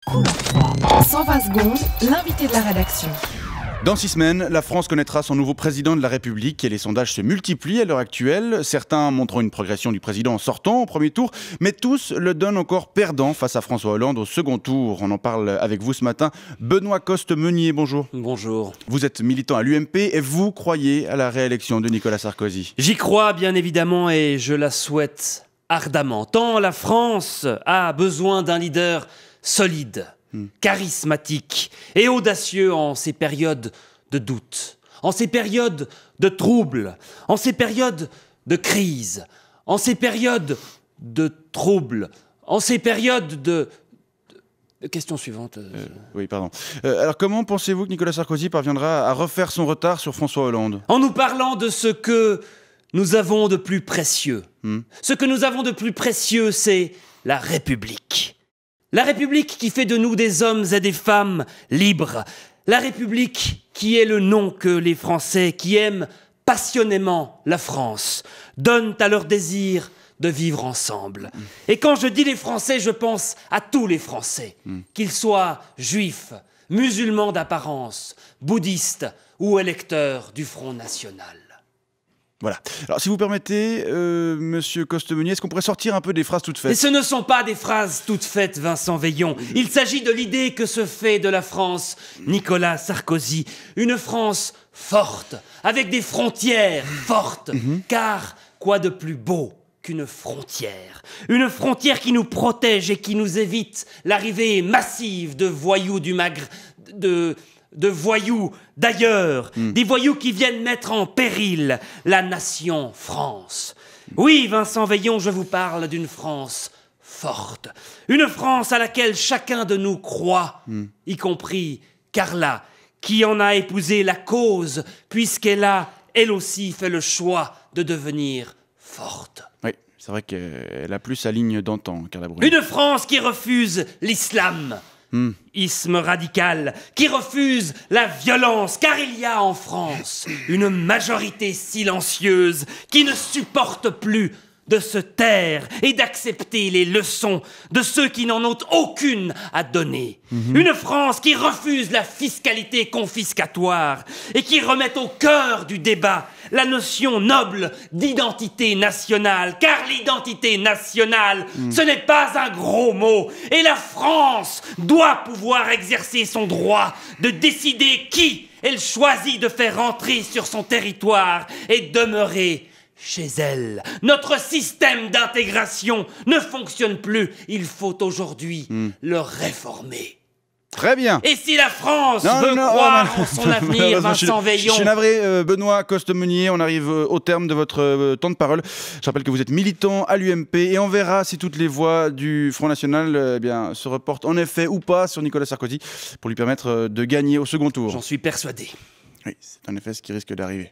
Couleur 3. 120 secondes, l'invité de la rédaction. Dans 6 semaines, la France connaîtra son nouveau président de la République et les sondages se multiplient à l'heure actuelle. Certains montrent une progression du président en sortant au premier tour, mais tous le donnent encore perdant face à François Hollande au second tour. On en parle avec vous ce matin. Benoît Costes-Meunier, bonjour. Bonjour. Vous êtes militant à l'UMP et vous croyez à la réélection de Nicolas Sarkozy? J'y crois bien évidemment et je la souhaite ardemment. Tant la France a besoin d'un leader solide, charismatique et audacieux en ces périodes de doute, en ces périodes de troubles, en ces périodes de crise, en ces périodes de troubles, en ces périodes de... Question suivante. Oui, pardon. Alors comment pensez-vous que Nicolas Sarkozy parviendra à refaire son retard sur François Hollande? En nous parlant de ce que nous avons de plus précieux. Ce que nous avons de plus précieux, c'est la République. La République qui fait de nous des hommes et des femmes libres. La République qui est le nom que les Français qui aiment passionnément la France donnent à leur désir de vivre ensemble. Et quand je dis les Français, je pense à tous les Français, qu'ils soient juifs, musulmans d'apparence, bouddhistes ou électeurs du Front National. Voilà. Alors, si vous permettez, monsieur Costes-Meunier, est-ce qu'on pourrait sortir un peu des phrases toutes faites? Et ce ne sont pas des phrases toutes faites, Vincent Veillon. Il s'agit de l'idée que se fait de la France Nicolas Sarkozy. Une France forte, avec des frontières fortes. Car quoi de plus beau qu'une frontière? Une frontière qui nous protège et qui nous évite l'arrivée massive de voyous du Maghreb, de voyous d'ailleurs, des voyous qui viennent mettre en péril la nation France. Oui, Vincent Veillon, je vous parle d'une France forte. Une France à laquelle chacun de nous croit, y compris Carla, qui en a épousé la cause, puisqu'elle a, elle aussi, fait le choix de devenir forte. Oui, c'est vrai qu'elle a plus sa ligne d'antan, Carla Bruni. Une France qui refuse l'islam. Isme radical, qui refuse la violence, car il y a en France une majorité silencieuse qui ne supporte plus de se taire et d'accepter les leçons de ceux qui n'en ont aucune à donner. Une France qui refuse la fiscalité confiscatoire et qui remet au cœur du débat la notion noble d'identité nationale, car l'identité nationale, ce n'est pas un gros mot, et la France doit pouvoir exercer son droit de décider qui elle choisit de faire rentrer sur son territoire et demeurer chez elle. Notre système d'intégration ne fonctionne plus. Il faut aujourd'hui le réformer. Très bien. Et si la France veut croire en son avenir, Vincent Veillon... Je suis navré, Benoît Costes-Meunier, on arrive au terme de votre temps de parole. Je rappelle que vous êtes militant à l'UMP et on verra si toutes les voix du Front National se reportent en effet ou pas sur Nicolas Sarkozy pour lui permettre de gagner au second tour. J'en suis persuadé. Oui, c'est en effet ce qui risque d'arriver.